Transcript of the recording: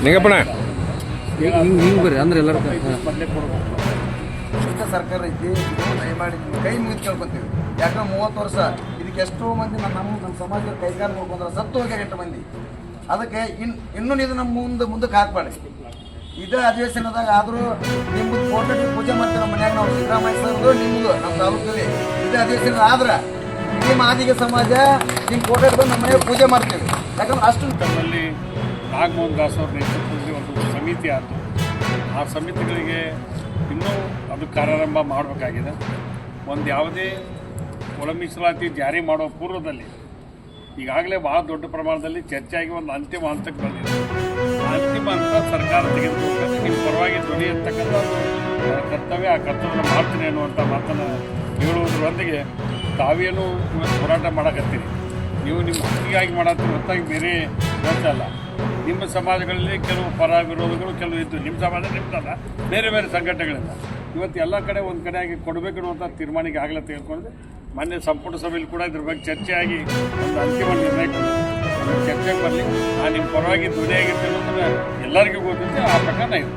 ನಿಂಗಪ್ಪಣ ಹಿಂಗೆ ಬರ್ರಿ ಅಂದ್ರೆ ಎಲ್ಲರೂ ಸರ್ಕಾರ ಐತಿ ದಯಮಾಡಿ ಕೈ ಮುಗಿದು ಕೇಳ್ಕೊತೀವಿ. ಯಾಕಂದ್ರೆ 30 ವರ್ಷ ಇದಕ್ಕೆ ಎಷ್ಟೋ ಮಂದಿ ನಮ್ಮ ಸಮಾಜದ ಕೈಗಾರ ನೋಡ್ಕೊಂಡ್ರೆ ಸತ್ತು ಹೋಗ್ಯಾರ 8 ಮಂದಿ. ಅದಕ್ಕೆ ಇನ್ನೂ ಇದು ನಮ್ಮ ಮುಂದಕ್ಕೆ ಹಾಕ್ಬೇಡಿ. ಇದೇ ಅಧಿವೇಶನದಾಗ ಆದರೂ ನಿಮ್ಮದು ಫೋಟೋ ಪೂಜೆ ಮಾಡ್ತೀವಿ. ನಮ್ಮ ಮನ್ಯಾಗ ನಾವು ಸಿದ್ದರಾಮಯ್ಯ ಸರ್ದು ನಿಮ್ಮದು ನಮ್ಮ ತಾಲೂಕಲ್ಲಿ ಇದೇ ಅಧಿವೇಶನ ಆದ್ರೆ ಇಡೀ ಮಾದಿಗ ಸಮಾಜ ನಿಮ್ಮ ಫೋಟೋ ಬಂದು ನಮ್ಮ ಮನೆಯಾಗ ಪೂಜೆ ಮಾಡ್ತೀವಿ. ಯಾಕಂದ್ರೆ ಅಷ್ಟು ನಮ್ಮಲ್ಲಿ ನಾಗಮೋಹನ್ ದಾಸ್ ಅವ್ರ ನೇತೃತ್ವದಲ್ಲಿ ಒಂದು ಸಮಿತಿ ಆಯಿತು. ಆ ಸಮಿತಿಗಳಿಗೆ ಇನ್ನೂ ಅದು ಕಾರ್ಯಾರಂಭ ಮಾಡಬೇಕಾಗಿದೆ. ಒಂದು ಯಾವುದೇ ಒಳ ಮೀಸಲಾತಿ ಜಾರಿ ಮಾಡೋ ಪೂರ್ವದಲ್ಲಿ ಈಗಾಗಲೇ ಭಾಳ ದೊಡ್ಡ ಪ್ರಮಾಣದಲ್ಲಿ ಚರ್ಚೆಯಾಗಿ ಒಂದು ಅಂತಿಮ ಹಂತಕ್ಕೆ ಬಂದಿದೆ. ಆ ಅಂತಿಮ ಹಂತ ಸರ್ಕಾರ ತೆಗೆದುಕೊಂಡು ನಿಮ್ಮ ಪರವಾಗಿ ಧ್ವನಿ ಇರ್ತಕ್ಕಂಥ ಕರ್ತವ್ಯ, ಆ ಕರ್ತವ್ಯವನ್ನು ಮಾಡ್ತೀನಿ ಅನ್ನುವಂಥ ಮಾತನ್ನು ಹೇಳುವುದರೊಂದಿಗೆ ತಾವೇನು ಇವತ್ತು ಹೋರಾಟ ಮಾಡಕತ್ತೀರಿ, ನೀವು ನಿಮ್ಮ ಹಕ್ಕಿಗಾಗಿ ಮಾಡತ್ತೀರಿ ಹೊರತಾಗಿ ಬೇರೆ ಕೆಲಸ ಅಲ್ಲ. ನಿಮ್ಮ ಸಮಾಜಗಳಲ್ಲಿ ಕೆಲವು ಪರ ವಿರೋಧಗಳು ಕೆಲವು ಇದ್ದು, ನಿಮ್ಮ ಸಮಾಜ ನಿಮ್ಮದಲ್ಲ, ಬೇರೆ ಬೇರೆ ಸಂಘಟನೆಗಳಿಂದ ಇವತ್ತು ಎಲ್ಲ ಕಡೆ ಒಂದು ಕಡೆಯಾಗಿ ಕೊಡಬೇಕು ಅನ್ನುವಂಥ ತೀರ್ಮಾನಕ್ಕೆ ಆಗಲೇ ತೆಗೆದುಕೊಂಡಿದೆ. ಮೊನ್ನೆ ಸಂಪುಟ ಸಭೆಯಲ್ಲಿ ಕೂಡ ಇದ್ರ ಬಗ್ಗೆ ಚರ್ಚೆಯಾಗಿ ಒಂದು ಅಂತಿಮ ನಿರ್ಣಯ ಚರ್ಚೆಗೆ ಬರಲಿ. ನಾನು ನಿಮ್ಮ ಪರವಾಗಿ ಧ್ವನಿಯಾಗಿರ್ತೀನಿ ಅನ್ನೋದನ್ನು ಎಲ್ಲರಿಗೂ ಗೊತ್ತಿದೆ. ಆ ಪ್ರಕಾರ ಇದೆ.